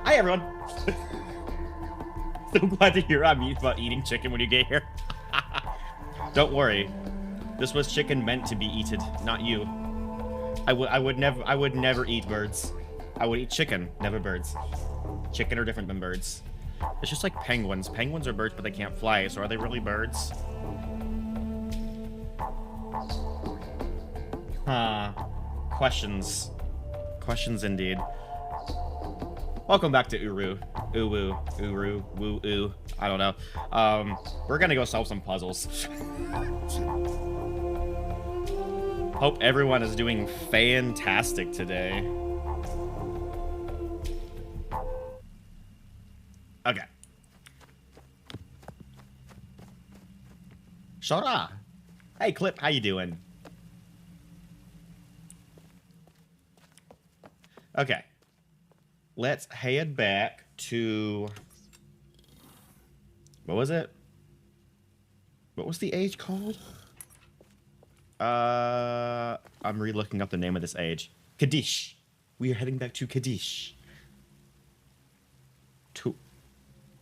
Hi, everyone. So glad to hear I'm about eating chicken when you get here. Don't worry. This was chicken meant to be eaten, not you. I would never eat birds. I would eat chicken, never birds. Chicken are different than birds. It's just like penguins. Penguins are birds, but they can't fly, so are they really birds? Huh. Questions. Questions indeed. Welcome back to UrU. UrU, woo-oo. I don't know. We're gonna go solve some puzzles. Hope everyone is doing fantastic today. Okay. Shora! Hey, Clip, how you doing? Okay. Let's head back to... What was it? What was the age called? I'm re-looking up the name of this age. Kadish. We are heading back to Kadish.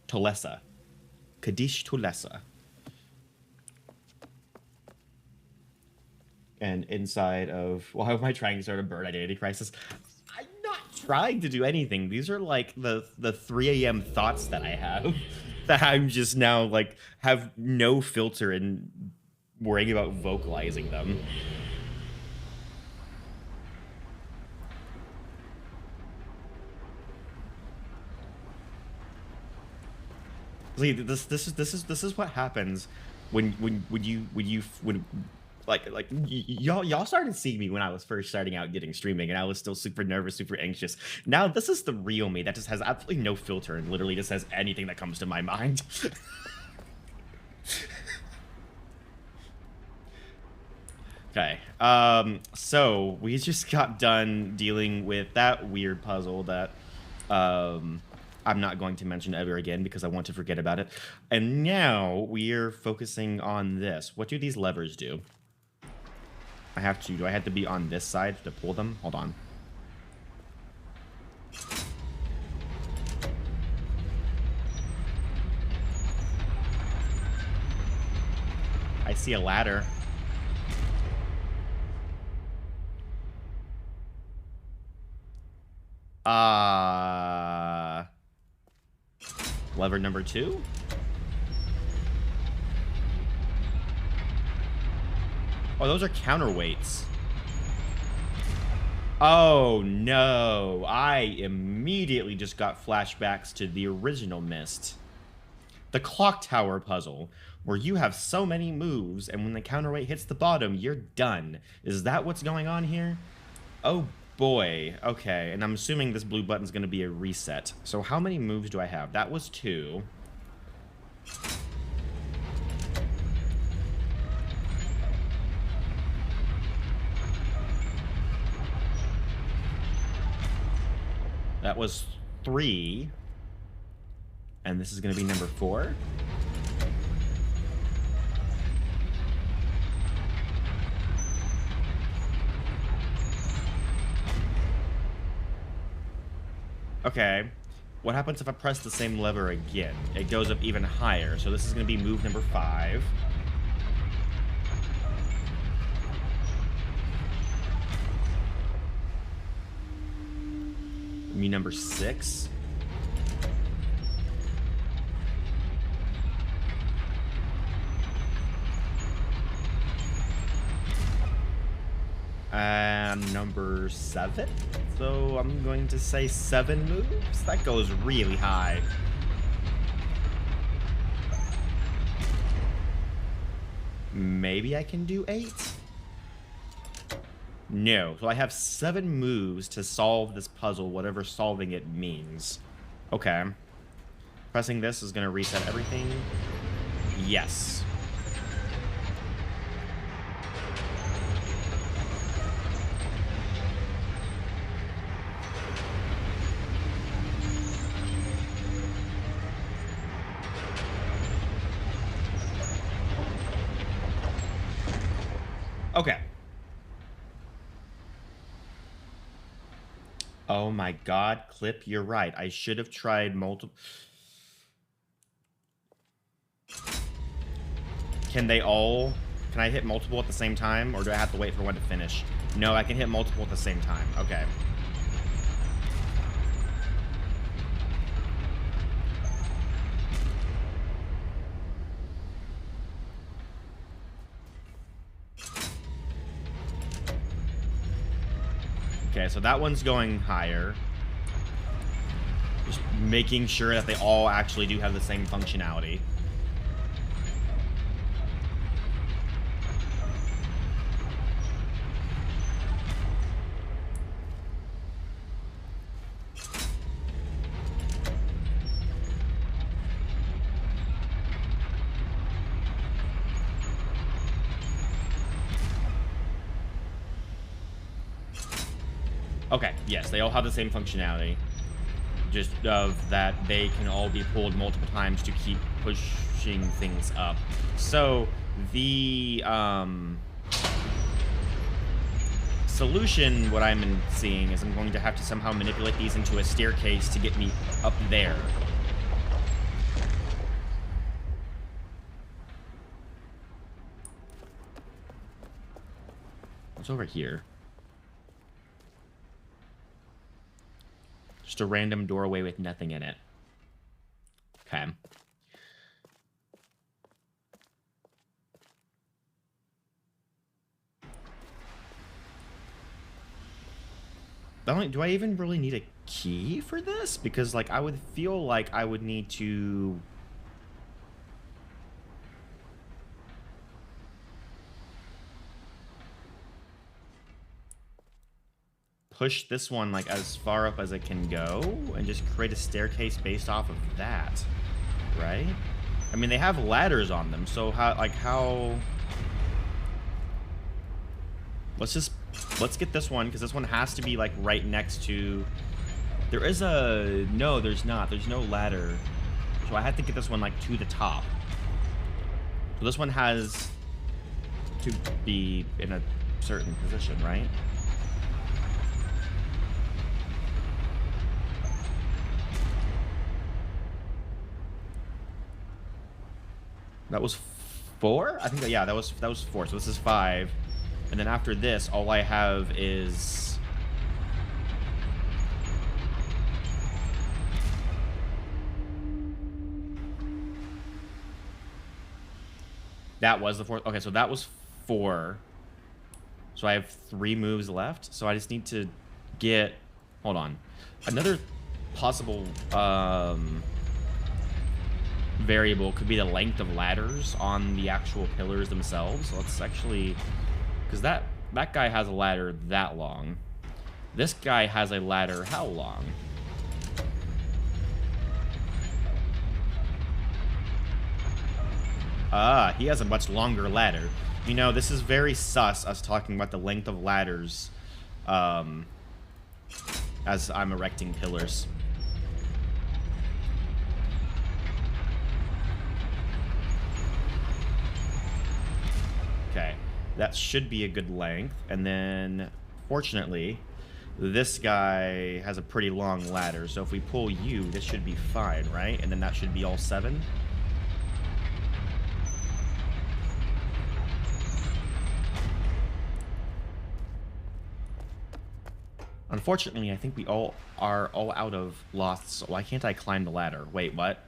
Tolessa. Kadish Tolessa. And inside of... Why am I trying to start a bird identity crisis? I'm not trying to do anything. These are like the 3 a.m. thoughts that I have. That I'm just now like have no filter in worrying about vocalizing them. See, this is what happens when y'all started seeing me when I was first starting out getting streaming, and I was still super nervous, super anxious. Now this is the real me that just has absolutely no filter and literally just says anything that comes to my mind. Okay, so we just got done dealing with that weird puzzle that I'm not going to mention ever again because I want to forget about it. And now we're focusing on this. What do these levers do? Do I have to be on this side to pull them? Hold on. I see a ladder. Lever number 2? Oh, those are counterweights. Oh, no. I immediately just got flashbacks to the original Myst. The clock tower puzzle, where you have so many moves, and when the counterweight hits the bottom, you're done. Is that what's going on here? Oh, boy. Okay, and I'm assuming this blue button's going to be a reset. So how many moves do I have? That was 2. That was 3. And this is going to be number 4. Okay. What happens if I press the same lever again? It goes up even higher. So this is going to be move number 5. Me number 6. And number 7. So I'm going to say 7 moves. That goes really high. Maybe I can do 8? No. So I have 7 moves to solve this puzzle, whatever solving it means. Okay. Pressing this is going to reset everything. Yes. Okay. Oh my god, Clip, you're right. I should have tried multiple... Can they all... Can I hit multiple at the same time, or do I have to wait for one to finish? No, I can hit multiple at the same time. Okay. Okay, so that one's going higher. Just making sure that they all actually do have the same functionality. Okay, yes, they all have the same functionality. Just of that they can all be pulled multiple times to keep pushing things up. So the solution, what I'm seeing, is I'm going to have to somehow manipulate these into a staircase to get me up there. What's over here? Just a random doorway with nothing in it. Okay. Do I even really need a key for this? Because, like, I would feel like I would need to... push this one, like, as far up as it can go and just create a staircase based off of that, right? I mean, they have ladders on them, so how... Let's get this one, because this one has to be, like, right next to... There is a... No, there's not. There's no ladder. So I have to get this one, like, to the top. So this one has to be in a certain position, right? That was 4? I think, yeah, that was 4. So this is 5. And then after this, all I have is... That was the 4th. Okay, so that was 4. So I have 3 moves left. So I just need to get... Hold on. Another possible... variable could be the length of ladders on the actual pillars themselves. Let's actually, because that guy has a ladder that long. This guy has a ladder how long? Ah, he has a much longer ladder. You know, this is very sus, us talking about the length of ladders as I'm erecting pillars. Okay, that should be a good length. And then, fortunately, this guy has a pretty long ladder. So if we pull you, this should be fine, right? And then that should be all 7. Unfortunately, I think we all are out of losts. So why can't I climb the ladder? Wait, what?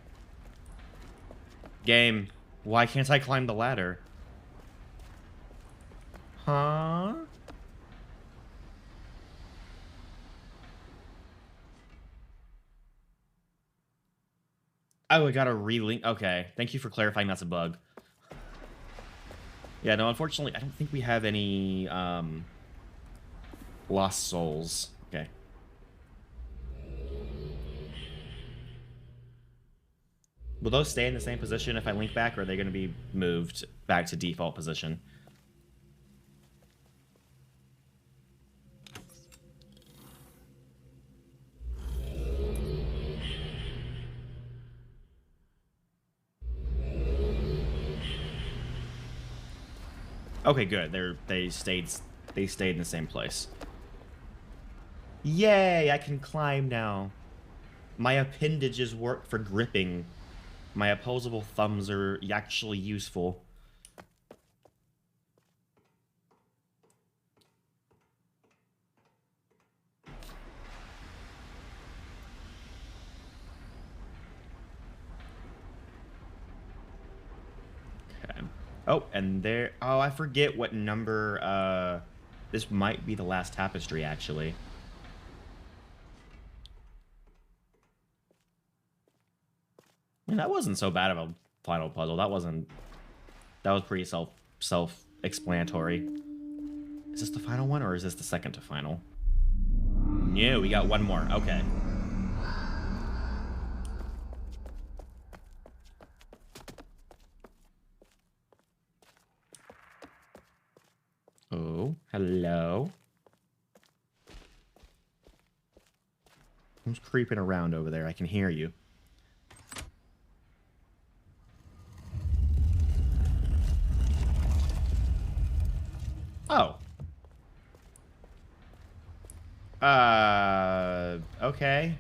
Game, why can't I climb the ladder? Huh? Oh, I gotta relink. Okay, thank you for clarifying that's a bug. Yeah, no, unfortunately, I don't think we have any lost souls. Okay. Will those stay in the same position if I link back, or are they going to be moved back to default position? Okay, good. They stayed in the same place. Yay, I can climb now. My appendages work for gripping. My opposable thumbs are actually useful. Okay. Oh, and there... Oh, I forget what number... This might be the last tapestry, actually. I mean, that wasn't so bad of a final puzzle. That was pretty self-explanatory. Is this the final one, or is this the second to final? No, we got one more. Okay. Oh, hello. Who's creeping around over there? I can hear you. Oh. Okay.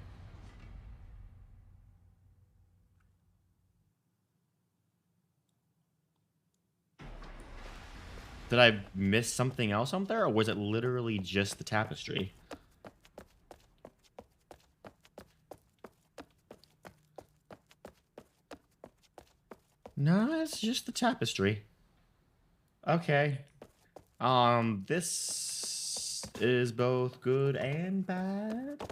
Did I miss something else up there, or was it literally just the tapestry? No, it's just the tapestry. Okay. This is both good and bad.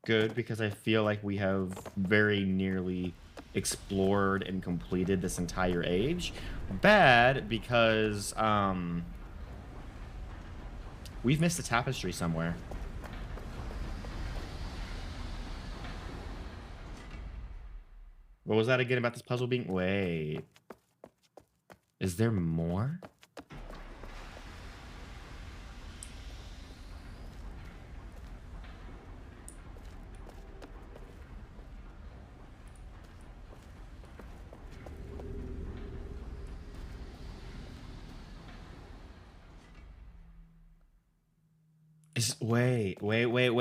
Good, because I feel like we have very nearly explored and completed this entire age. Bad, because, we've missed a tapestry somewhere. What was that again about this puzzle being... Wait. Is there more?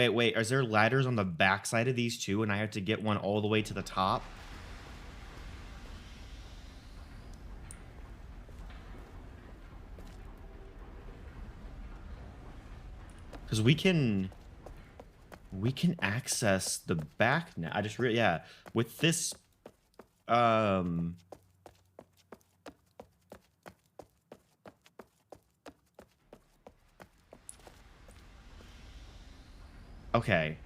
Wait. Is there ladders on the backside of these two, and I have to get one all the way to the top? Because we can access the back now. I just yeah, with this okay.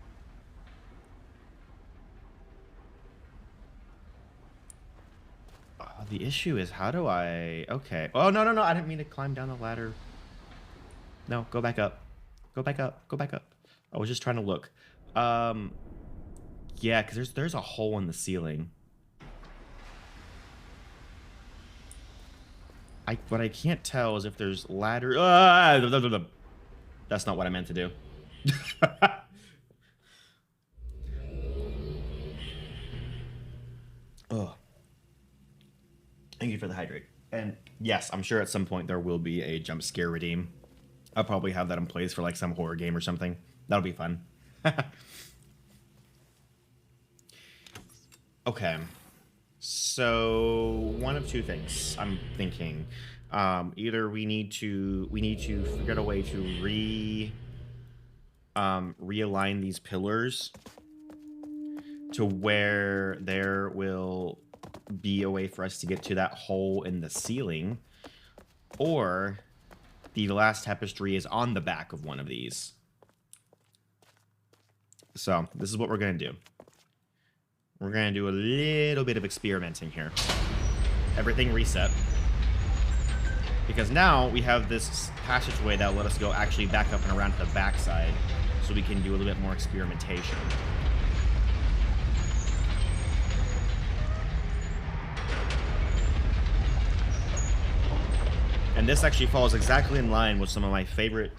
The issue is, how do I... Okay. Oh, no, I didn't mean to climb down the ladder. No, go back up. Go back up. Go back up. I was just trying to look. Yeah, because there's a hole in the ceiling. What I can't tell is if there's ladder... That's not what I meant to do. Oh. Thank you for the hydrate. And yes, I'm sure at some point there will be a jump scare redeem. I'll probably have that in place for like some horror game or something. That'll be fun. Okay. So one of two things I'm thinking. Either we need to figure out a way to realign these pillars to where there will be a way for us to get to that hole in the ceiling, or the last tapestry is on the back of one of these. So this is what we're going to do. We're going to do a little bit of experimenting here. Everything reset. Because now we have this passageway that will let us go actually back up and around to the backside, so we can do a little bit more experimentation. And this actually falls exactly in line with some of my favorite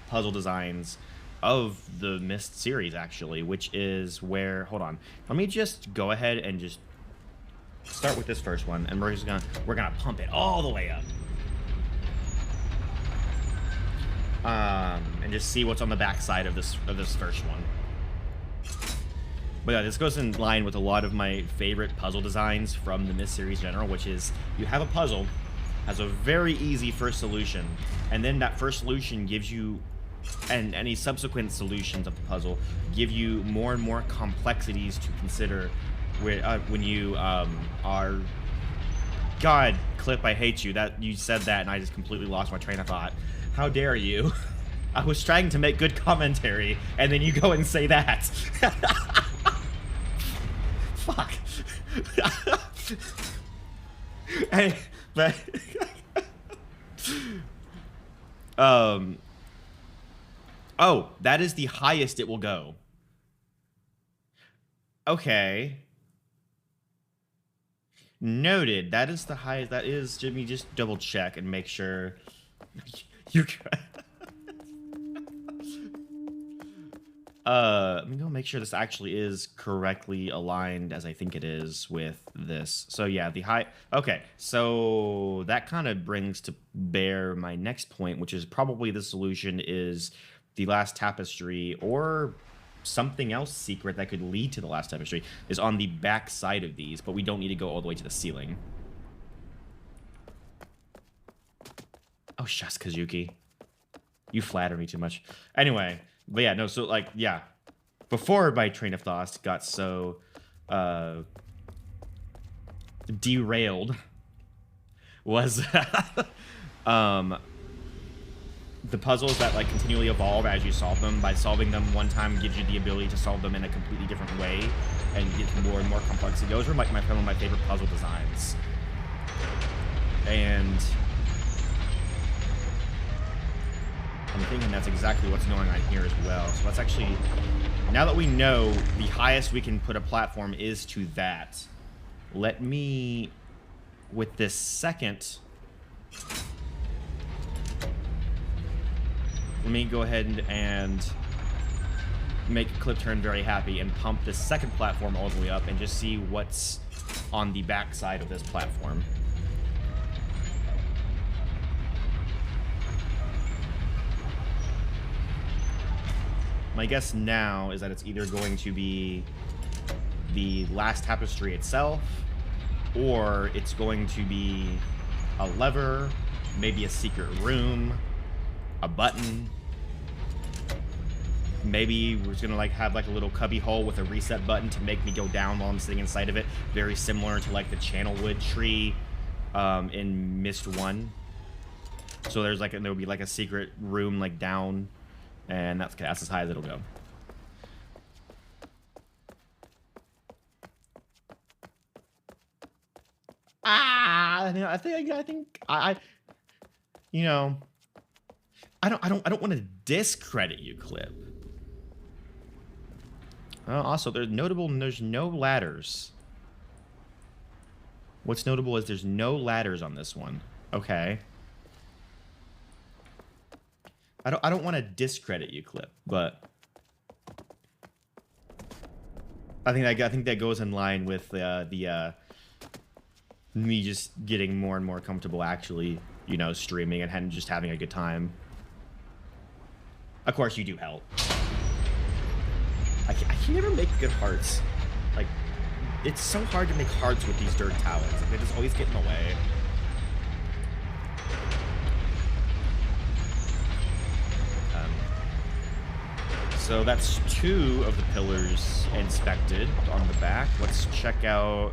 puzzle designs of the Myst series, actually, which is where... Hold on. Let me just go ahead and just start with this first one, and we're gonna pump it all the way up. and just see what's on the backside of this first one. But yeah, this goes in line with a lot of my favorite puzzle designs from the Myst series in general, which is you have a puzzle, has a very easy first solution, and then that first solution gives you, and any subsequent solutions of the puzzle give you more and more complexities to consider when you are... God, Clip, I hate you. That you said that and I just completely lost my train of thought. How dare you? I was trying to make good commentary, and then you go and say that. Fuck. Hey, but... Oh, that is the highest it will go. Okay. Noted. That is the highest. That is... Let me just double check and make sure... You're... let me go make sure this actually is correctly aligned as I think it is with this. So yeah, the high... Okay, so that kind of brings to bear my next point, which is probably the solution is the last tapestry, or something else secret that could lead to the last tapestry, is on the back side of these, but we don't need to go all the way to the ceiling. Oh, shucks, Kazuki. You flatter me too much. Anyway... But yeah, no, so, like, yeah. Before my train of thought got so, derailed, was, the puzzles that, like, continually evolve as you solve them. By solving them one time gives you the ability to solve them in a completely different way and get more and more complexity. Those were, like, some of my favorite puzzle designs. And... I'm thinking that's exactly what's going on here as well. So let's actually, now that we know the highest we can put a platform is to that, let me, with this second, let me go ahead and make Clip turn very happy and pump this second platform all the way up and just see what's on the back side of this platform. My guess now is that it's either going to be the last tapestry itself, or it's going to be a lever, maybe a secret room, a button. Maybe we're just gonna like have like a little cubby hole with a reset button to make me go down while I'm sitting inside of it, very similar to like the channelwood tree in Myst 1. So there's like there'll be like a secret room like down. And that's as high as it'll go. I think you know, I don't want to discredit you, Clip. Also, there's no ladders. What's notable is there's no ladders on this one. Okay. I don't want to discredit you, Clip, but I think that goes in line with me just getting more and more comfortable actually, you know, streaming and just having a good time. Of course, you do help. I can never make good hearts. Like, it's so hard to make hearts with these dirt towers. Like, they just always get in the way. So that's 2 of the pillars inspected on the back. Let's check out...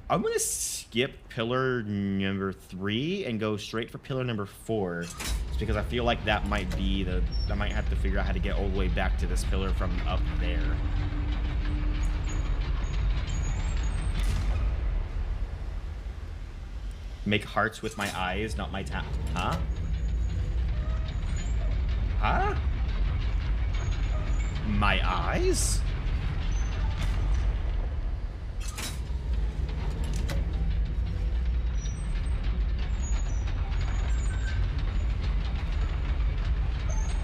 I'm going to skip pillar number 3 and go straight for pillar number 4. Just because I feel like that might be the... I might have to figure out how to get all the way back to this pillar from up there. Make hearts with my eyes, not my tap. Huh? Huh? My eyes?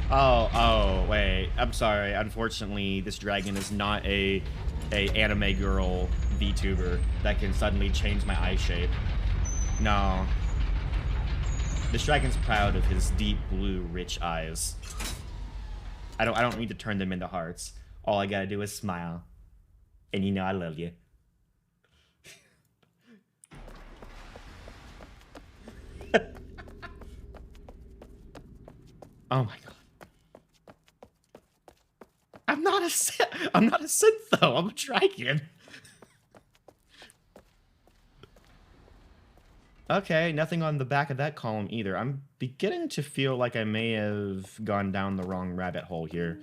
Oh, wait. I'm sorry. Unfortunately, this dragon is not a anime girl VTuber that can suddenly change my eye shape. No. This dragon's proud of his deep blue, rich eyes. I don't need to turn them into hearts. All I gotta do is smile. And you know I love you. Oh my god. I'm not a synth though. I'm a dragon. Okay, nothing on the back of that column either. I'm beginning to feel like I may have gone down the wrong rabbit hole here.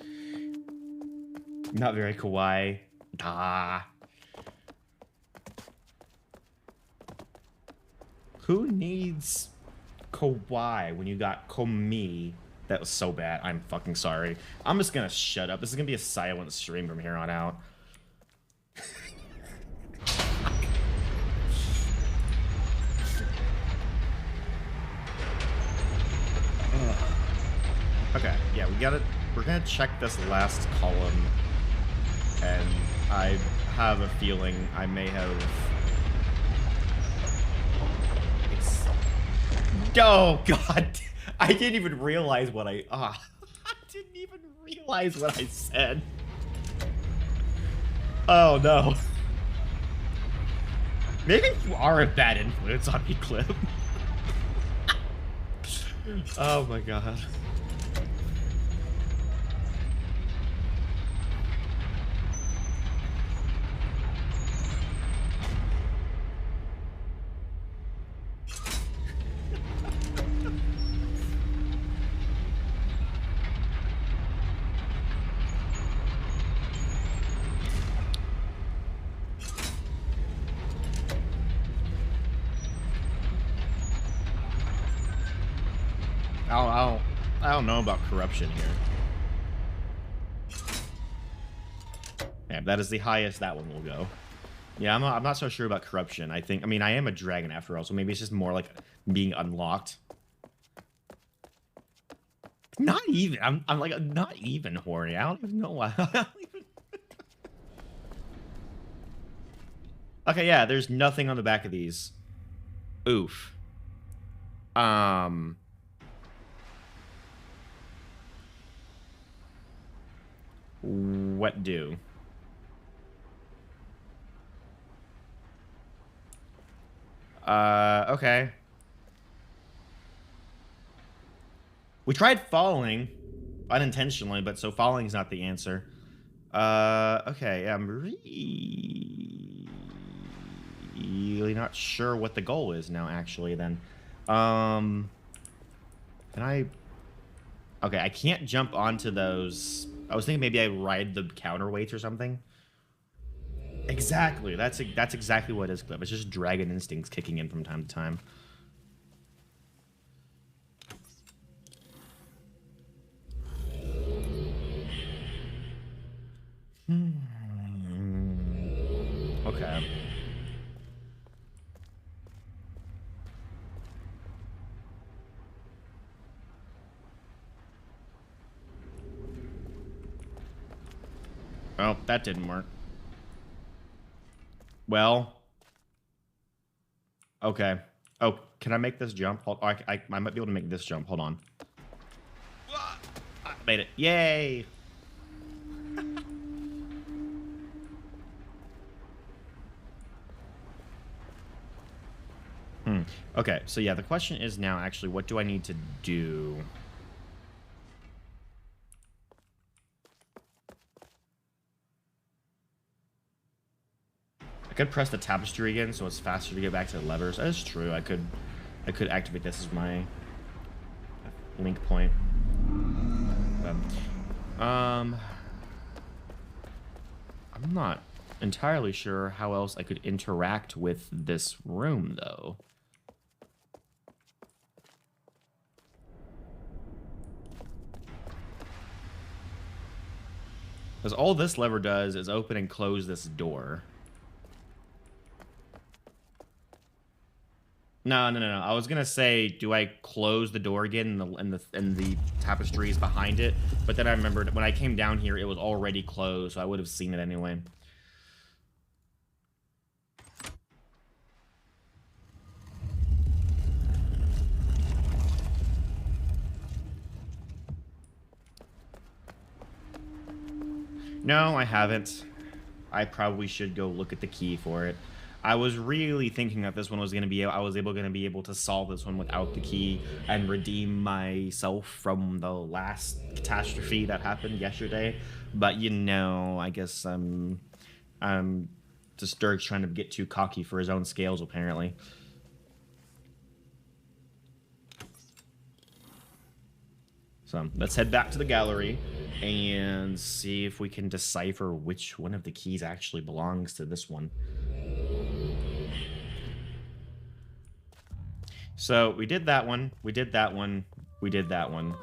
Not very kawaii. Ah. Who needs kawaii when you got komi? That was so bad. I'm fucking sorry. I'm just gonna shut up. This is gonna be a silent stream from here on out. Okay, yeah, we're gonna check this last column, and I have a feeling I may have... Oh, God! I didn't even realize what I didn't even realize what I said. Oh, no. Maybe you are a bad influence on me, Clip. Oh, my God. I don't know about corruption here. Yeah, that is the highest that one will go. Yeah, I'm not so sure about corruption. I mean, I am a dragon after all, so maybe it's just more like being unlocked. Not even. I'm like not even horny. I don't even know why. Okay, yeah, there's nothing on the back of these. Oof. What do? Okay. We tried falling unintentionally, but so falling is not the answer. Okay, I'm really not sure what the goal is now, actually, then. Can I... Okay, I can't jump onto those. I was thinking maybe I ride the counterweights or something. Exactly. That's exactly what it is, Clip. It's just dragon instincts kicking in from time to time. Okay. Oh, that didn't work. Well. Okay. Oh, can I make this jump? Hold, I might be able to make this jump. Hold on. I made it. Yay! Okay, so yeah, the question is now actually, what do I need to do? I could press the tapestry again, so it's faster to get back to the levers. That is true. I could activate this as my link point. But, I'm not entirely sure how else I could interact with this room, though. Because all this lever does is open and close this door. No. I was gonna say, do I close the door again and the tapestries behind it? But then I remembered when I came down here, it was already closed, so I would have seen it anyway. No, I haven't. I probably should go look at the key for it. I was really thinking that this one was going to be, I was going to be able to solve this one without the key and redeem myself from the last catastrophe that happened yesterday. But you know, I guess just Dirk's trying to get too cocky for his own scales, apparently. So let's head back to the gallery and see if we can decipher which one of the keys actually belongs to this one. So we did that one, we did that one, we did that one.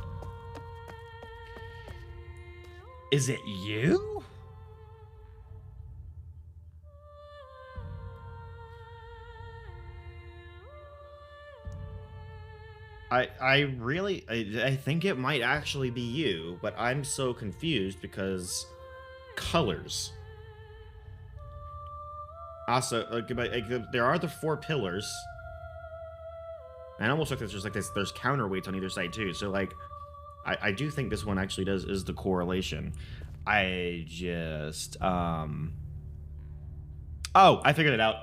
Is it you? I think it might actually be you, but I'm so confused because colors. Also, there are the 4 pillars. And I almost look at there's counterweights on either side too. So like, I do think this one actually is the correlation. I just oh, I figured it out.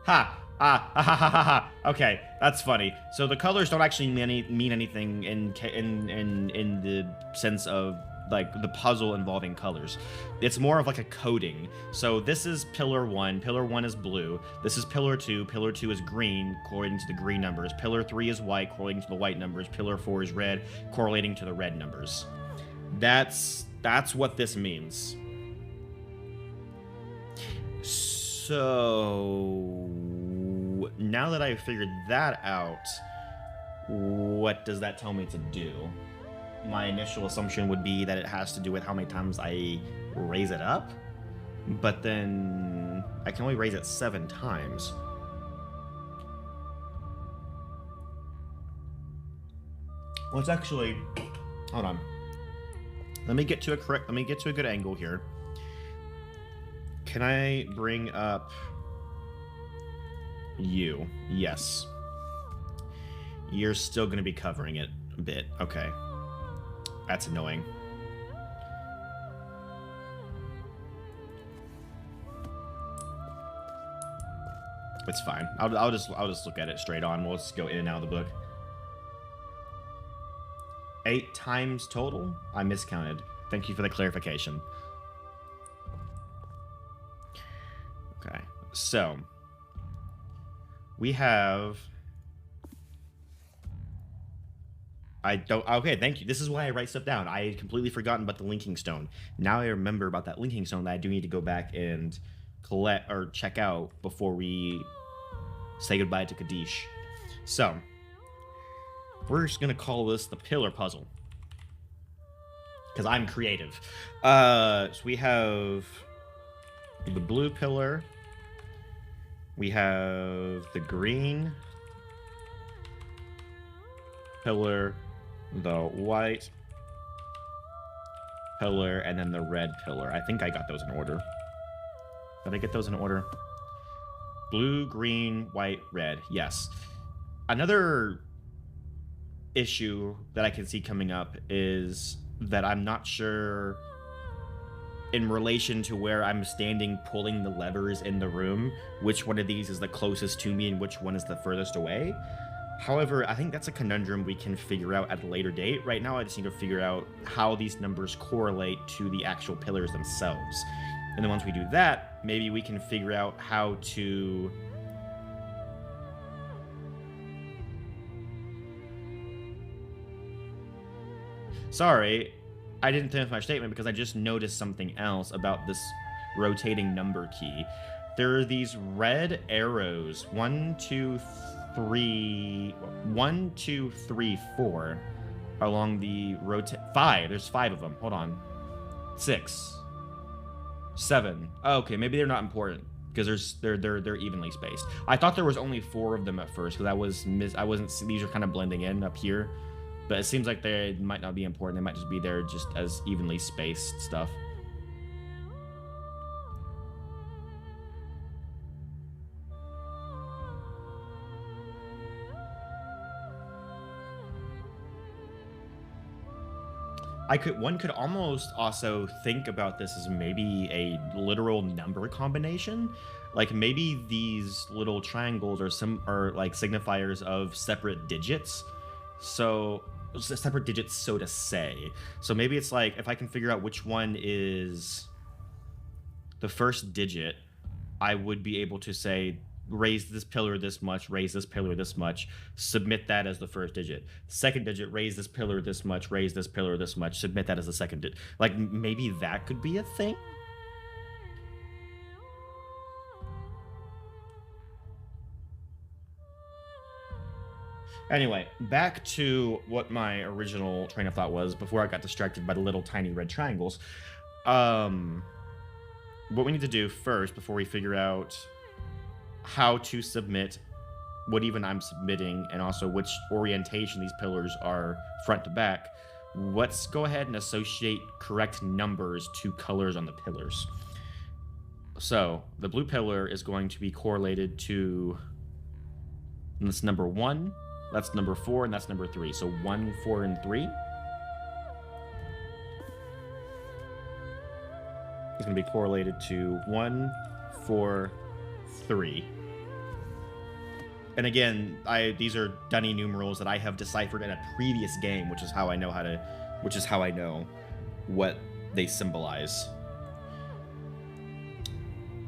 Ha! Ah, ha, ha, ha, ha, ha. Okay, that's funny. So the colors don't actually mean anything in the sense of like the puzzle involving colors. It's more of like a coding. So this is pillar 1. Pillar 1 is blue. This is pillar 2. Pillar 2 is green, correlating to the green numbers. Pillar 3 is white, correlating to the white numbers. Pillar 4 is red, correlating to the red numbers. That's what this means. So now that I've figured that out, what does that tell me to do? My initial assumption would be that it has to do with how many times I raise it up, but then I can only raise it 7 times. Well, it's actually, hold on. Let me get to a good angle here. Can I bring up you? Yes. You're still going to be covering it a bit. Okay. That's annoying. It's fine. I'll just look at it straight on. We'll just go in and out of the book. 8 times total? I miscounted. Thank you for the clarification. Okay. So we have okay, thank you. This is why I write stuff down. I had completely forgotten about the linking stone. Now I remember about that linking stone that I do need to go back and collect or check out before we say goodbye to Kadish. So we're just gonna call this the pillar puzzle, because I'm creative. So we have the blue pillar. We have the green pillar, the white pillar, and then the red pillar. I think I got those in order. Did I get those in order? Blue, green, white, red. Yes. Another issue that I can see coming up is that I'm not sure in relation to where I'm standing pulling the levers in the room, which one of these is the closest to me and which one is the furthest away. However, I think that's a conundrum we can figure out at a later date. Right now, I just need to figure out how these numbers correlate to the actual pillars themselves. And then once we do that, maybe we can figure out how to... Sorry, I didn't finish my statement because I just noticed something else about this rotating number key. There are these red arrows, 1, 2, 3, 1, 2, 3, 4, along the rotate. 5. There's 5 of them. Hold on. 6, 7. Oh, okay, maybe they're not important because they're evenly spaced. I thought there was only 4 of them at first because I wasn't. These are kind of blending in up here. But it seems like they might not be important. They might just be there just as evenly spaced stuff. One could almost also think about this as maybe a literal number combination. Like maybe these little triangles are like signifiers of separate digits. So separate digits, so to say. So maybe it's like if I can figure out which one is the first digit, I would be able to say raise this pillar this much, raise this pillar this much, submit that as the first digit. Second digit, raise this pillar this much, raise this pillar this much, submit that as the second digit. Like maybe that could be a thing. Anyway, back to what my original train of thought was before I got distracted by the little tiny red triangles. What we need to do first, before we figure out how to submit what even I'm submitting, and also which orientation these pillars are front to back, let's go ahead and associate correct numbers to colors on the pillars. So the blue pillar is going to be correlated to, that's number 1, that's number 4, and that's number 3. So 1, 4, and 3. It's going to be correlated to 1, 4, 3. And again, these are dunny numerals that I have deciphered in a previous game, which is how I know what they symbolize.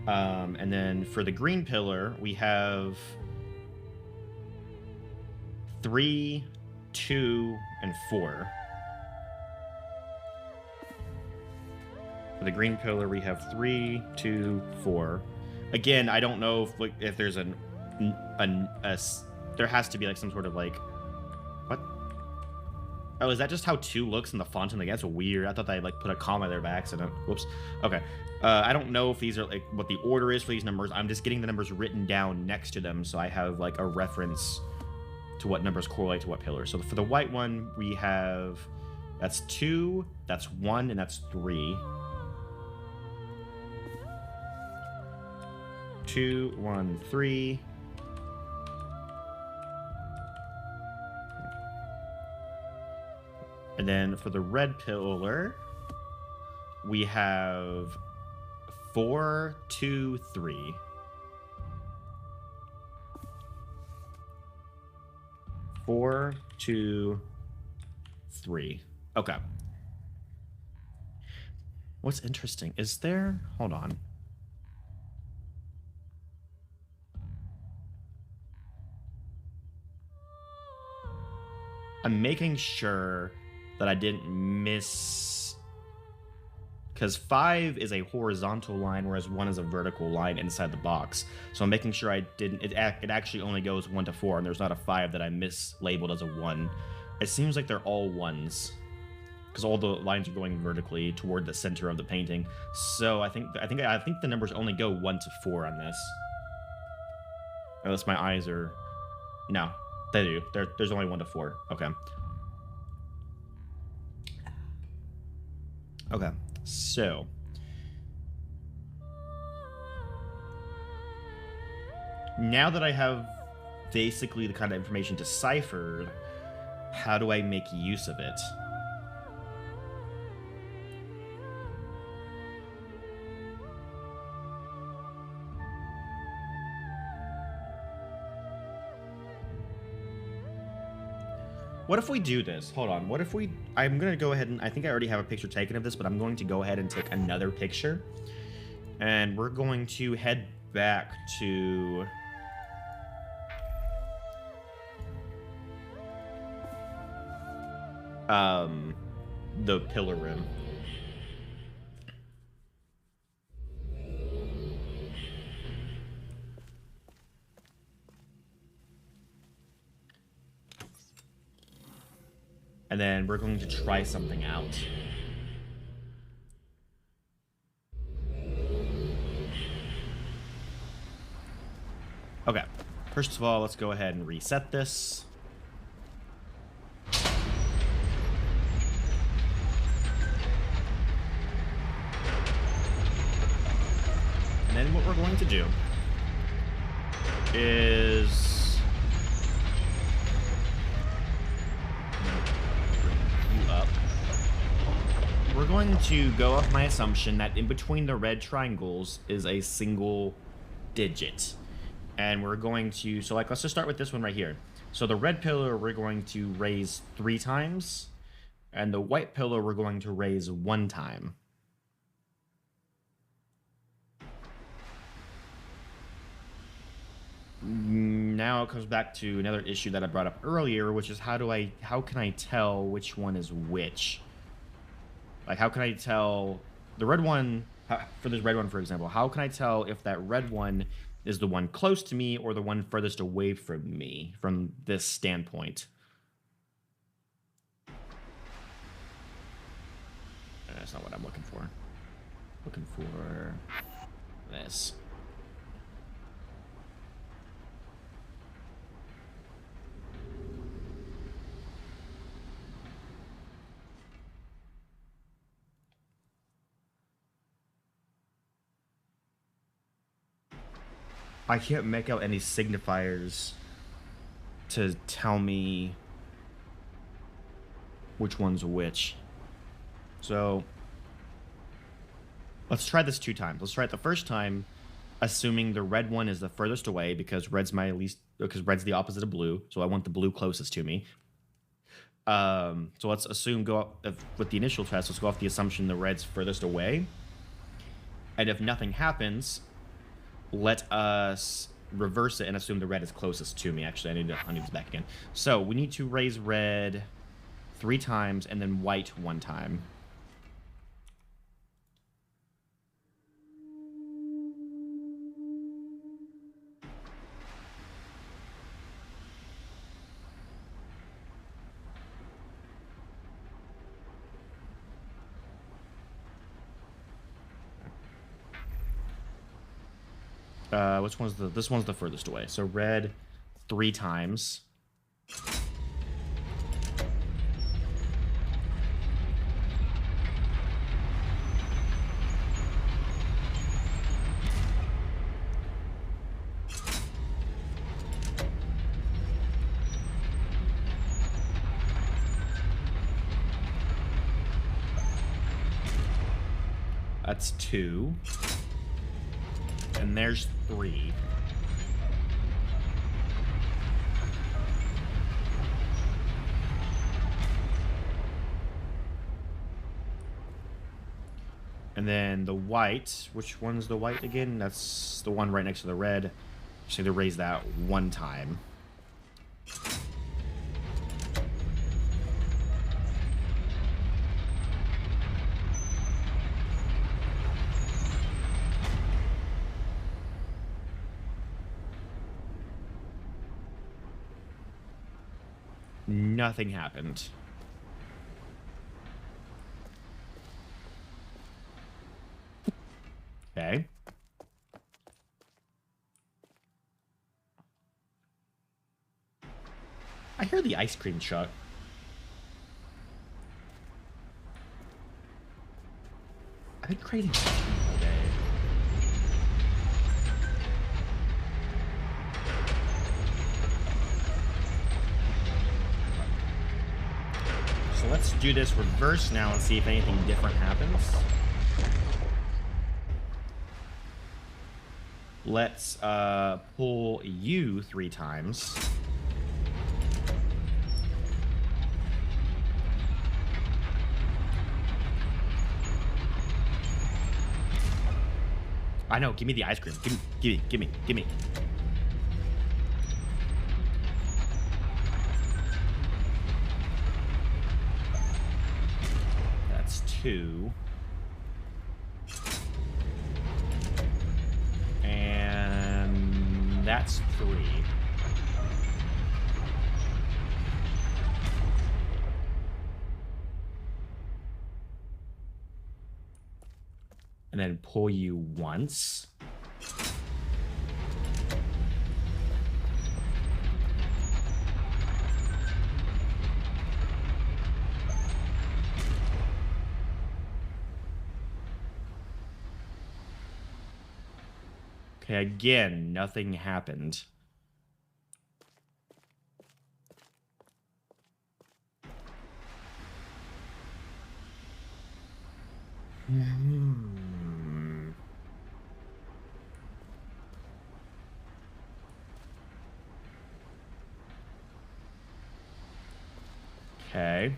And then for the green pillar, we have 3, 2, and 4. For the green pillar, we have 3, 2, 4. Again, I don't know if there's there has to be like some sort of like, what? Oh, is that just how 2 looks in the font? And like, that's weird. I thought I like put a comma there by accident. Whoops. Okay. I don't know if these are like what the order is for these numbers. I'm just getting the numbers written down next to them, so I have like a reference to what numbers correlate to what pillar. So for the white one, we have, that's 2, that's 1, and that's 3. 2, 1, 3. And then for the red pillar, we have 4, 2, 3. 4, 2, 3. Okay. What's interesting is there... Hold on. I'm making sure that I didn't miss, because 5 is a horizontal line, whereas 1 is a vertical line inside the box. So I'm making sure I didn't, it actually only goes 1 to 4, and there's not a 5 that I mislabeled as a 1. It seems like they're all 1s, because all the lines are going vertically toward the center of the painting. So I think the numbers only go 1 to 4 on this. Unless my eyes are, no, they do. There's only 1 to 4. Okay. Okay, so now that I have basically the kind of information deciphered, how do I make use of it? What if we do this? Hold on. What if we... I'm going to go ahead and... I think I already have a picture taken of this, but I'm going to go ahead and take another picture. And we're going to head back to... the pillar room. And then we're going to try something out. Okay. First of all, let's go ahead and reset this. And then what we're going to do is... up. going to go off my assumption that in between the red triangles is a single digit. And we're going to, so like, let's just start with this one right here. So the red pillar, we're going to raise 3 times. And the white pillar, we're going to raise 1 time. Now it comes back to another issue that I brought up earlier, which is how can I tell which one is which? Like, how can I tell the red one, for this red one, for example, how can I tell if that red one is the one close to me or the one furthest away from me from this standpoint? That's not what I'm looking for. Looking for this. I can't make out any signifiers to tell me which one's which. So let's try this 2 times. Let's try it the first time, assuming the red one is the furthest away because red's the opposite of blue. So I want the blue closest to me. So let's assume with the initial test, let's go off the assumption the red's furthest away. And if nothing happens, let us reverse it and assume the red is closest to me. Actually, I need this back again. So we need to raise red 3 times and then white 1 time. This one's the furthest away. So red 3 times. That's 2. And there's 3. And then the white, which one's the white again? That's the one right next to the red. Just need to raise that 1 time. Nothing happened. Okay. I hear the ice cream truck. I've been craving ice cream all day. So let's do this reverse now and see if anything different happens. Let's pull U 3 times. I know, give me the ice cream. Give me. That's 2. And that's 3. And then pull you once. Okay, again, nothing happened. Okay.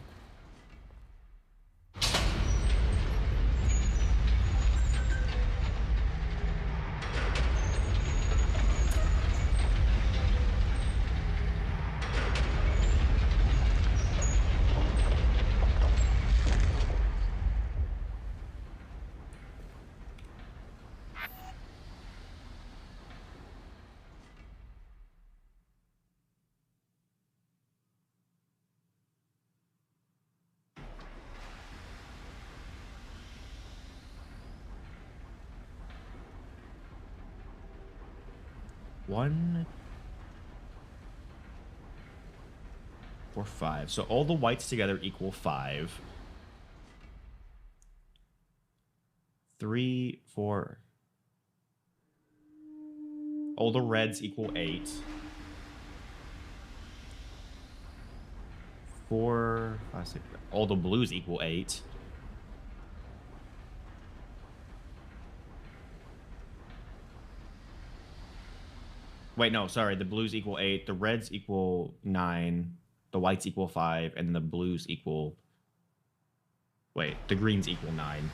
One, 4, 5. So all the whites together equal 5. 3, 4. All the reds equal 8. 4, 5, 6. All the blues equal 8. Wait, no, sorry. The blues equal 8. The reds equal 9. The whites equal 5. And the blues equal... Wait, the greens equal 9.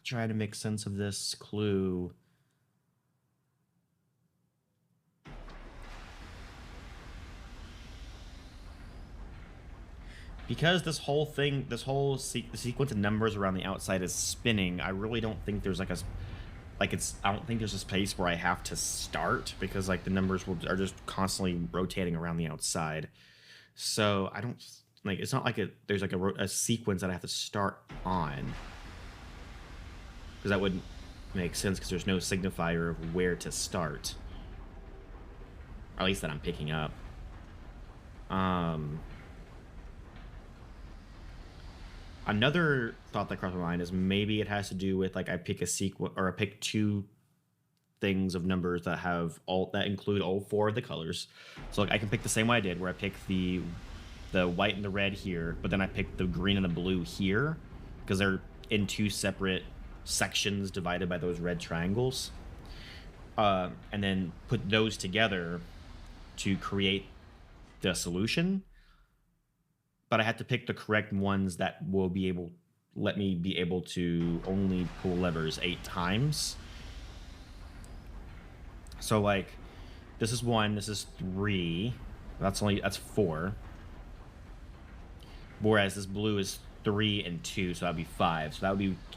Trying to make sense of this clue. Because this whole thing, this whole sequence of numbers around the outside is spinning, I really don't think there's like a, I don't think there's a space where I have to start, because like the numbers are just constantly rotating around the outside. So I don't, like, it's not like there's like a sequence that I have to start on. Because that wouldn't make sense, because there's no signifier of where to start. Or at least that I'm picking up. Another thought that crossed my mind is maybe it has to do with, like, I pick a sequence, or I pick 2 things of numbers that have that include all 4 of the colors. So like I can pick the same way I did, where I pick the white and the red here, but then I pick the green and the blue here, because they're in 2 separate sections divided by those red triangles. And then put those together to create the solution. But I had to pick the correct ones that will let me be able to only pull levers 8 times. So like, this is 1, this is 3. That's 4. Whereas this blue is 3 and 2, so that'd be 5. So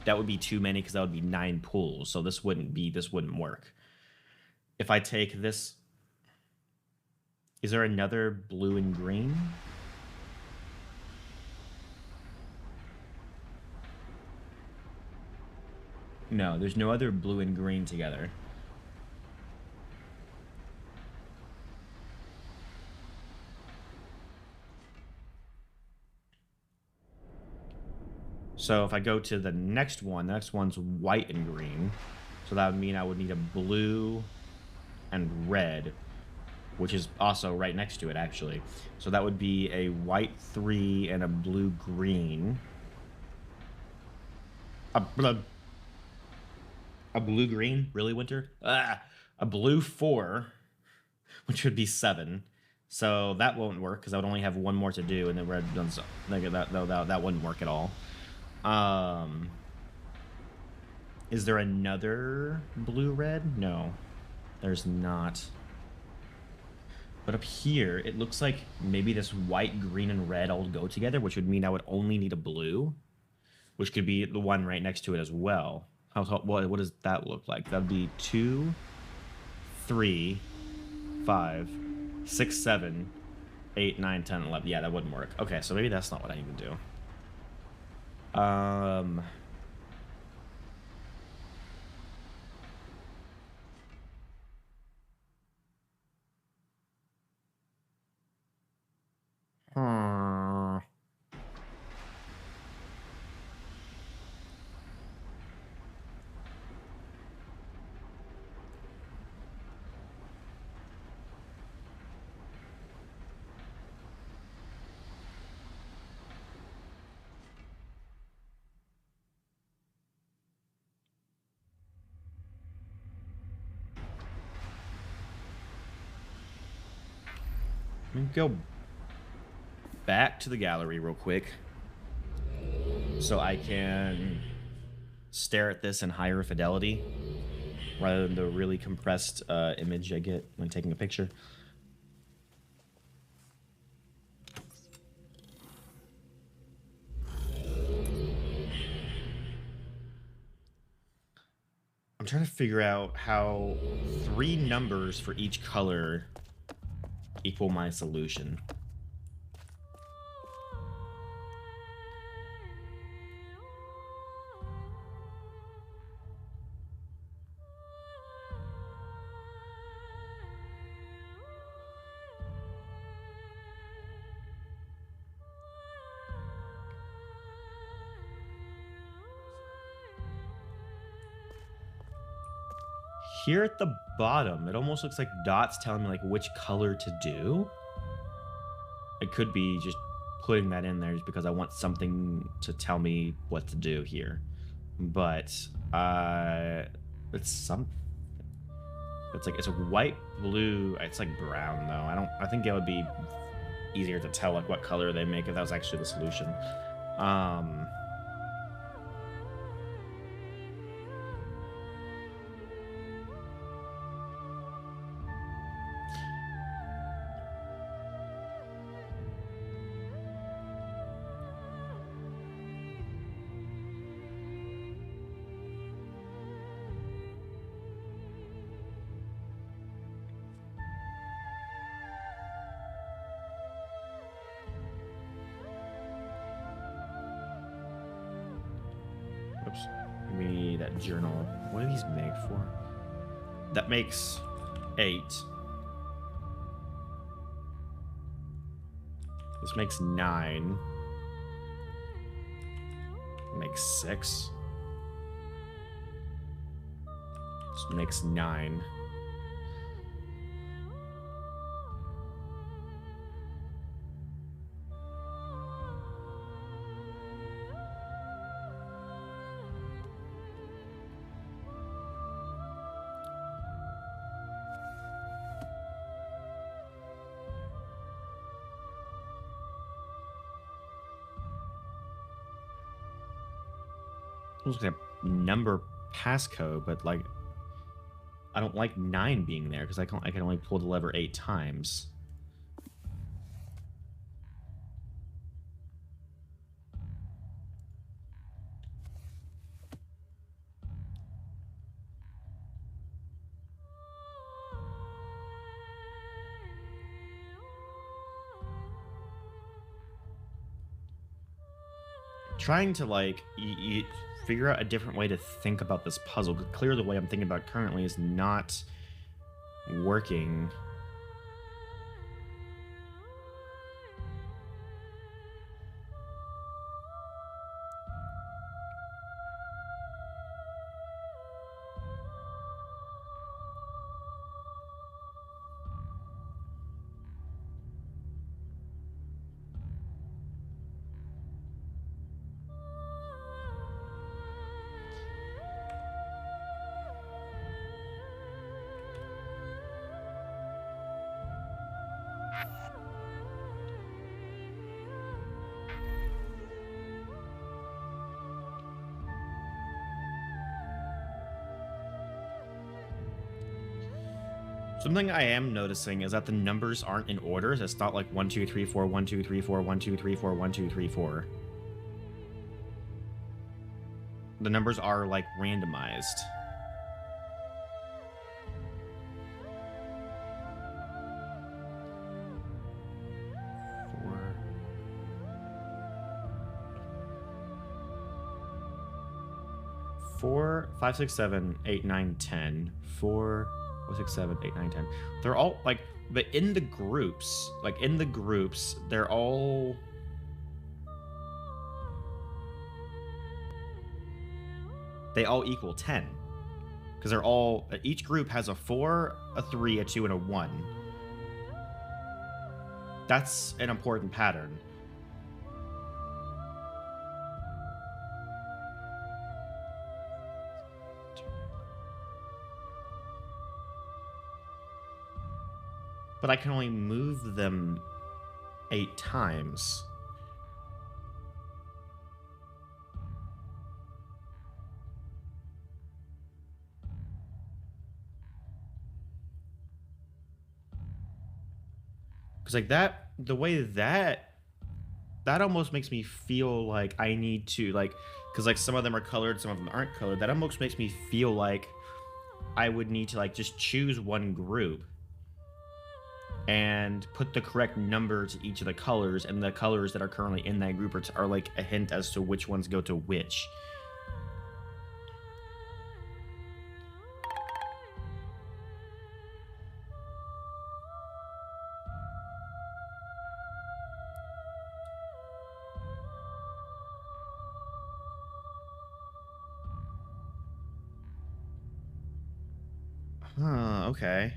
that would be too many, because that would be 9 pulls. So this wouldn't work. If I take this, is there another blue and green? No, there's no other blue and green together. So if I go to the next one's white and green. So that would mean I would need a blue and red, which is also right next to it, actually. So that would be a white 3 and a blue green. A blue green? Really, Winter? A blue 4, which would be 7. So that won't work, because I would only have 1 more to do, and then red does that wouldn't work at all. Is there another blue-red? No, there's not. But up here, it looks like maybe this white, green, and red all go together, which would mean I would only need a blue, which could be the one right next to it as well. What does that look like? That'd be 2, 3, 5, 6, 7, 8, 9, 10, 11. Yeah, that wouldn't work. Okay, so maybe that's not what I need to do. Let me go back to the gallery real quick so I can stare at this in higher fidelity rather than the really compressed image I get when taking a picture. I'm trying to figure out how 3 numbers for each color equal my solution. Here at the bottom, it almost looks like dots telling me like which color to do. It could be just putting that in there just because I want something to tell me what to do here. But it's it's a white, blue, it's like brown though. I think it would be easier to tell like what color they make if that was actually the solution. Oops. Give me that journal. What are these made for? That makes 8. This makes 9. Makes 6. This makes 9. Looks like a number passcode, but like I don't like 9 being there because I can only pull the lever 8 times. Trying to like figure out a different way to think about this puzzle. Clearly, the way I'm thinking about it currently is not working. Something I am noticing is that the numbers aren't in order. It's not like 1, 2, 3, 4, 1, 2, 3, 4, 1, 2, 3, 4, 1, 2, 3, 4. The numbers are like randomized. Four, 5, 6, 7, 8, 9, 10. 4, 6, 7, 8, 9, 10. They're all like, but in the groups, they're all. They all equal 10. Because they're all, each group has a 4, a 3, a 2, and a 1. That's an important pattern. But I can only move them 8 times. Because like that, the way that almost makes me feel like I need to like, because like some of them are colored, some of them aren't colored. That almost makes me feel like I would need to like just choose one group and put the correct number to each of the colors, and the colors that are currently in that group are like a hint as to which ones go to which. Huh, okay.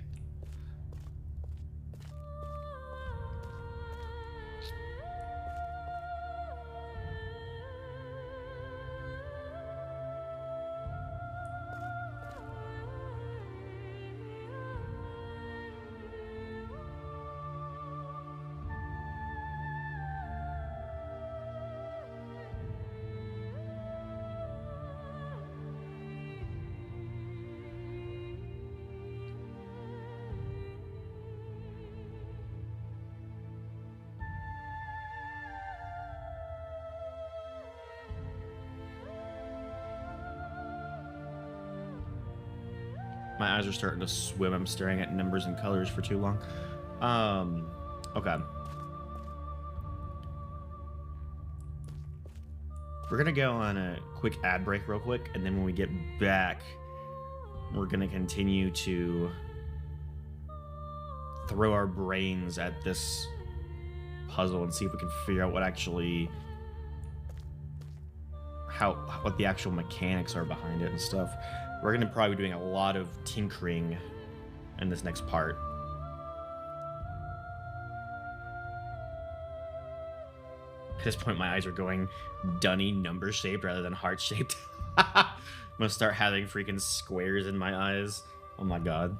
My eyes are starting to swim. I'm staring at numbers and colors for too long. Okay. We're gonna go on a quick ad break real quick, and then when we get back, we're gonna continue to throw our brains at this puzzle and see if we can figure out what actually, what the actual mechanics are behind it and stuff. We're gonna probably be doing a lot of tinkering in this next part. At this point, my eyes are going dunny number shaped rather than heart shaped. I'm gonna start having freaking squares in my eyes. Oh my god.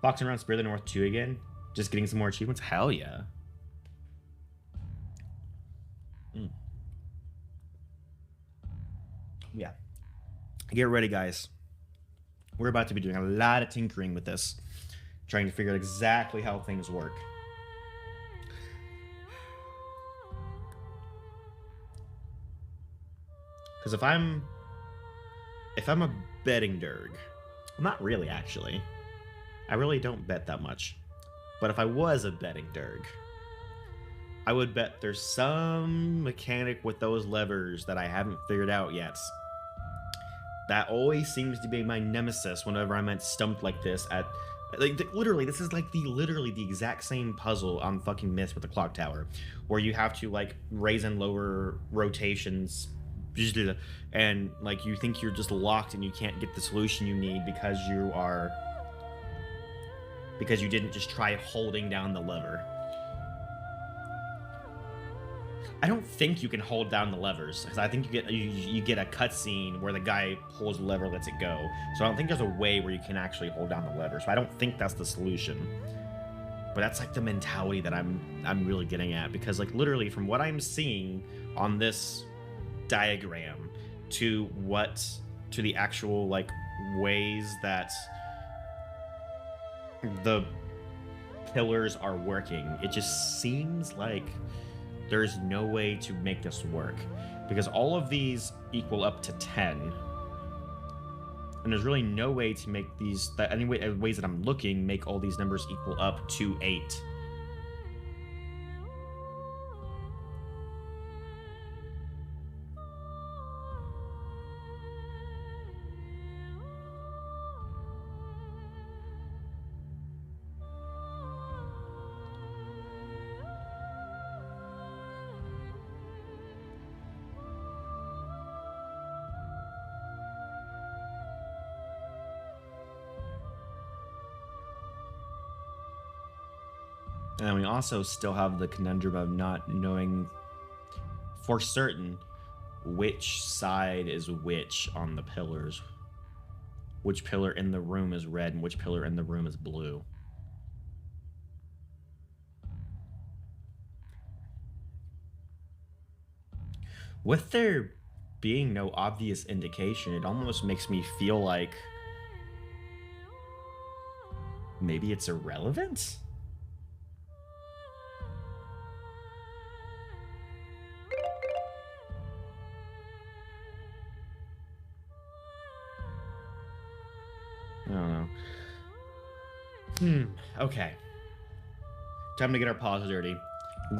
Boxing around Spirit of the North 2 again? Just getting some more achievements? Hell yeah. Yeah. Get ready, guys. We're about to be doing a lot of tinkering with this, trying to figure out exactly how things work. Because if I'm a betting derg, I'm not really actually. I really don't bet that much. But if I was a betting derg, I would bet there's some mechanic with those levers that I haven't figured out yet. That always seems to be my nemesis whenever I'm stumped like this at, like, literally, this is like literally the exact same puzzle on fucking Myst with the clock tower, where you have to like raise and lower rotations, and like you think you're just locked and you can't get the solution you need because you didn't just try holding down the lever. I don't think you can hold down the levers, because I think you get a cutscene where the guy pulls the lever, lets it go. So I don't think there's a way where you can actually hold down the lever. So I don't think that's the solution. But that's like the mentality that I'm really getting at, because like literally from what I'm seeing on this diagram to the actual like ways that the pillars are working, it just seems like there's no way to make this work, because all of these equal up to 10, and there's really no way to make these, ways that I'm looking, make all these numbers equal up to 8. And then we also still have the conundrum of not knowing for certain which side is which on the pillars. which pillar in the room is red and which pillar in the room is blue. With there being no obvious indication, it almost makes me feel like maybe it's irrelevant? I don't know. Okay. Time to get our paws dirty.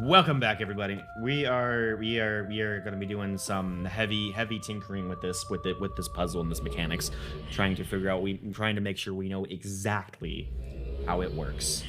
Welcome back, everybody. We are going to be doing some heavy tinkering with this puzzle and this mechanics, trying to figure out trying to make sure we know exactly how it works.